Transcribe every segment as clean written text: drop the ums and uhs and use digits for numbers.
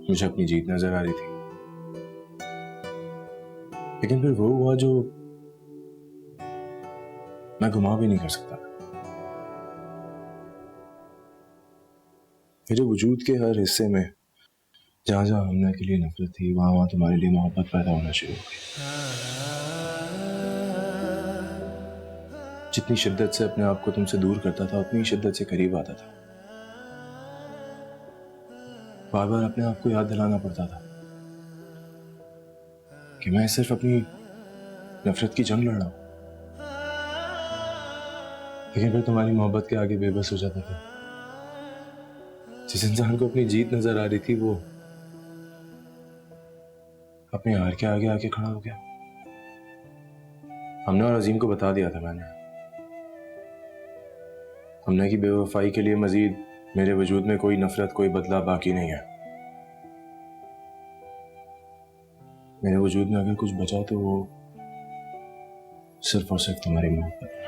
मुझे अपनी जीत नजर आ रही थी, लेकिन फिर वो हुआ जो मैं गुमा भी नहीं कर सकता। मेरे वजूद के हर हिस्से में जहां जहां हमने के लिए नफरत थी, वहां वहां तुम्हारे लिए मोहब्बत पैदा होना शुरू हो गई। जितनी शिद्दत से अपने आप को तुमसे दूर करता था, उतनी शिद्दत से करीब आता था। बार बार अपने आप को याद दिलाना पड़ता था कि मैं सिर्फ अपनी नफरत की जंग लड़ रहा हूं, लेकिन फिर तुम्हारी मोहब्बत के आगे बेबस हो जाता था। जिस इंसान को अपनी जीत नजर आ रही थी, वो अपने हार के आगे आके खड़ा हो गया। हमने और अजीम को बता दिया था मैंने, हमने की बेवफाई के लिए मजीद मेरे वजूद में कोई नफरत, कोई बदला बाकी नहीं है। मेरे वजूद में अगर कुछ बचा तो वो सिर्फ और सिर्फ तुम्हारी मोहब्बत।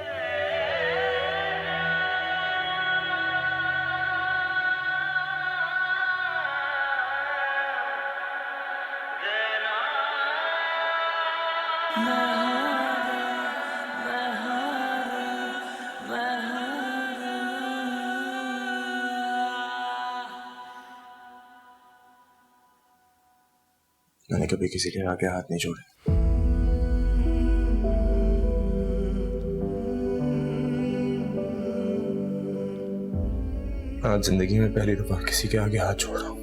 मैंने कभी किसी के आगे हाथ नहीं जोड़े। आज जिंदगी में पहली दफा किसी के आगे हाथ जोड़ रहा हूं,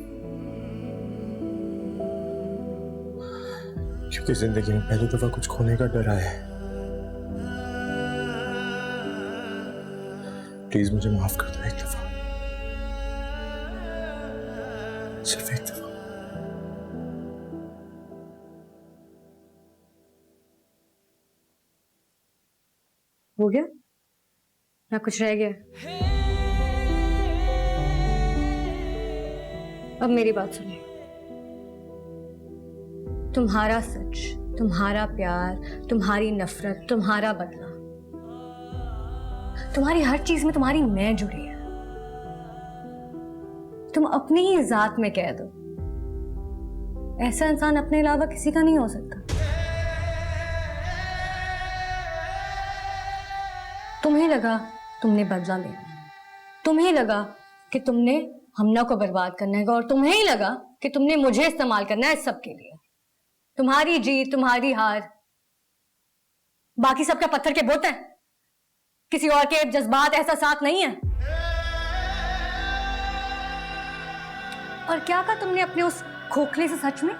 क्योंकि जिंदगी में पहली दफा कुछ खोने का डर आया है। प्लीज मुझे माफ कर दो, एक दफा, सिर्फ एक दफा। हो गया ना, कुछ रह गया? अब मेरी बात सुनिए। तुम्हारा सच, तुम्हारा प्यार, तुम्हारी नफरत, तुम्हारा बदला, तुम्हारी हर चीज में तुम्हारी मैं जुड़ी है। तुम अपनी ही जात में कह दो, ऐसा इंसान अपने अलावा किसी का नहीं हो सकता। तुम्हें लगा तुमने बदला लेना है, तुम्हें लगा कि तुमने हमना को बर्बाद करना है, और तुम्हें ही लगा कि तुमने मुझे इस्तेमाल करना है सबके लिए। तुम्हारी जीत, तुम्हारी हार, बाकी सबका पत्थर के बुत है, किसी और के जज्बात, एहसासात नहीं है। और क्या कहा तुमने अपने उस खोखले से सच में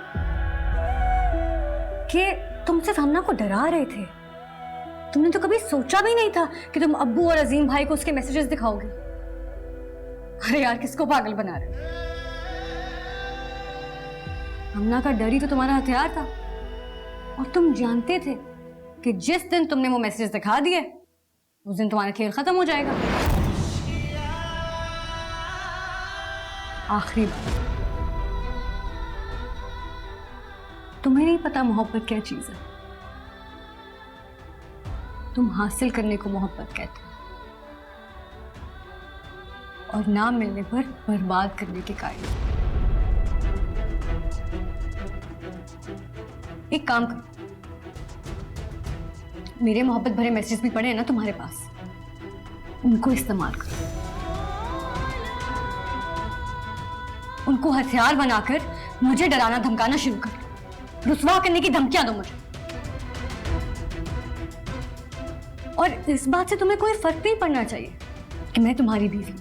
कि तुम सिर्फ हमना को डरा रहे थे? तुमने तो कभी सोचा भी नहीं था कि तुम अब्बू और अजीम भाई को उसके मैसेजेस दिखाओगे। अरे यार, किसको पागल बना रहे हो? हमना का डर ही तो तुम्हारा हथियार था, और तुम जानते थे कि जिस दिन तुमने वो मैसेजेस दिखा दिए, उस दिन तुम्हारा खेल खत्म हो जाएगा। आखिरी बात, तुम्हें नहीं पता मोहब्बत क्या चीज है। तुम हासिल करने को मोहब्बत कहते हो, और ना मिलने पर बर्बाद करने के कायल। एक काम करो, मेरे मोहब्बत भरे मैसेज भी पड़े हैं ना तुम्हारे पास, उनको इस्तेमाल करो, उनको हथियार बनाकर मुझे डराना धमकाना शुरू करो, रुसवा करने की धमकियां दो मुझे। और इस बात से तुम्हें कोई फर्क नहीं पड़ना चाहिए कि मैं तुम्हारी बीवी हूं,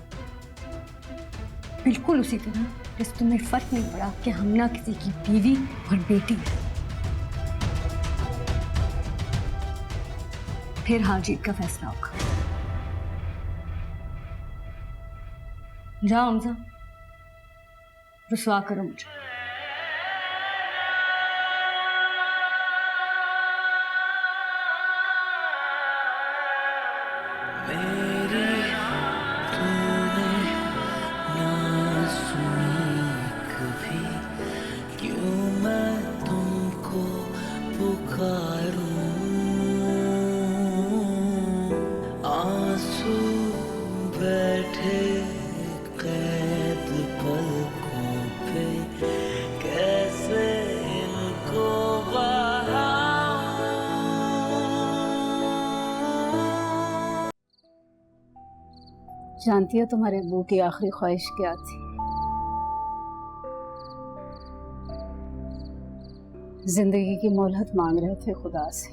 बिल्कुल उसी तरह जिस तुम्हें फर्क नहीं पड़ा कि हमना किसी की बीवी और बेटी है। फिर हार जीत का फैसला होगा। जाओ हमजा, रुसवा करो मुझे। बैठे कैद पलकों पे जानती हो तुम्हारे अब्बू की आखिरी ख्वाहिश क्या थी? जिंदगी की मोहलत मांग रहे थे खुदा से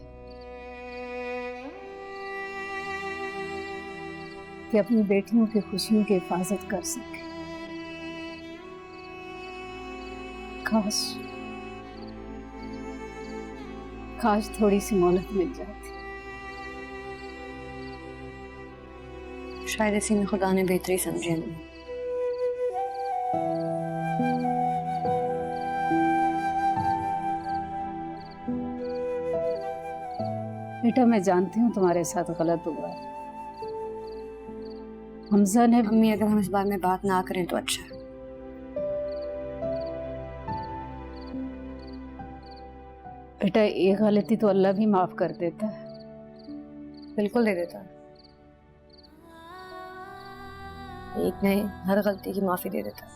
कि अपनी बेटियों की खुशियों की हिफाजत कर सके। काश काश थोड़ी सी मोहलत मिल जाती। शायद इसी में खुदा ने बेहतरी समझी हमें। बेटा मैं जानती हूँ तुम्हारे साथ गलत हुआ है। हमजा ने मम्मी अगर हम इस बारे में बात ना करें तो अच्छा है। बेटा ये गलती तो अल्लाह भी माफ कर देता है। बिल्कुल दे देता है, एक नहीं हर गलती की माफी दे देता है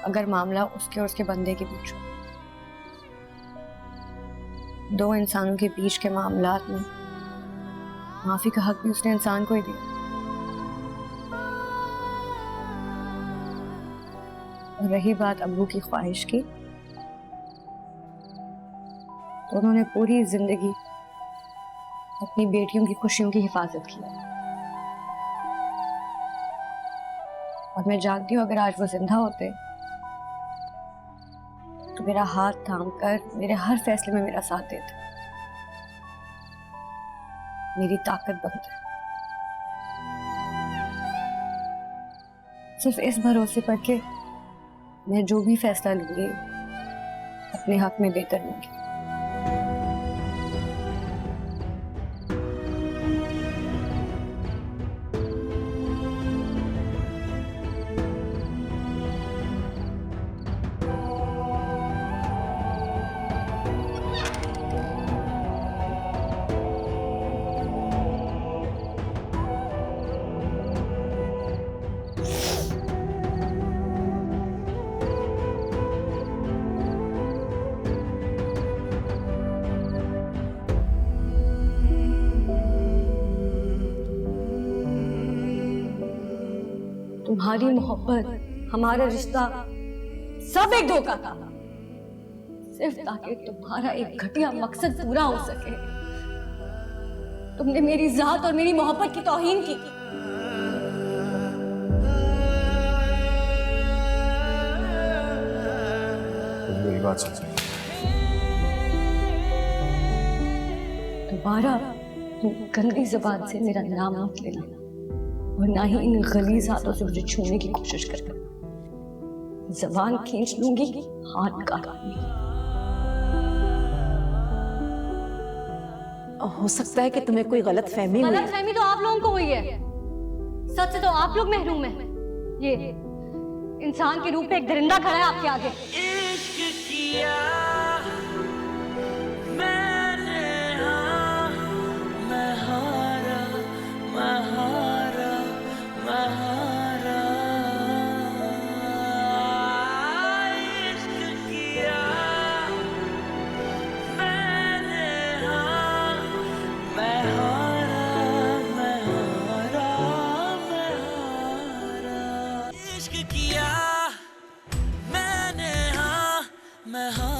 अगर मामला उसके और उसके बंदे के बीच हो। दो इंसानों के बीच के मामलात में माफी का हक भी उसने इंसान को ही दिया। और रही बात अब्बू की ख्वाहिश की, तो उन्होंने पूरी जिंदगी अपनी बेटियों की खुशियों की हिफाजत की। और मैं जानती हूँ अगर आज वो जिंदा होते तो मेरा हाथ थामकर मेरे हर फैसले में मेरा साथ देते, मेरी ताकत बनते। सिर्फ इस भरोसे पर कि मैं जो भी फैसला लूंगी अपने हक में बेहतर लूंगी। तुम्हारी मोहब्बत, हमारा रिश्ता सब एक धोखा था, सिर्फ ताकि तुम्हारा एक घटिया मकसद पूरा हो सके। तुमने मेरी जात और मेरी मोहब्बत की तौहीन की। मेरी बात सुन। दोबारा गंदी जुबान से मेरा नाम मत लेना और ना ही इन गलीज हाथों से मुझे छूने की कोशिश करना। जबान खींच लूंगी, हाथ काट लूंगी। हो सकता है कि तुम्हें कोई गलत फहमी हुई। गलत फहमी तो आप लोगों को हुई है, सच से तो आप लोग महरूम हैं। ये इंसान के रूप में एक दरिंदा खड़ा है आपके आगे। इश्क किया मैंने, हाँ, मैं हारा, मैं हारा, मैं हारा। इश्क किया मैंने, हाँ, मैं हारा, मैं हारा, मैं हारा। इश्क किया मैंने, हाँ, मैं हारा।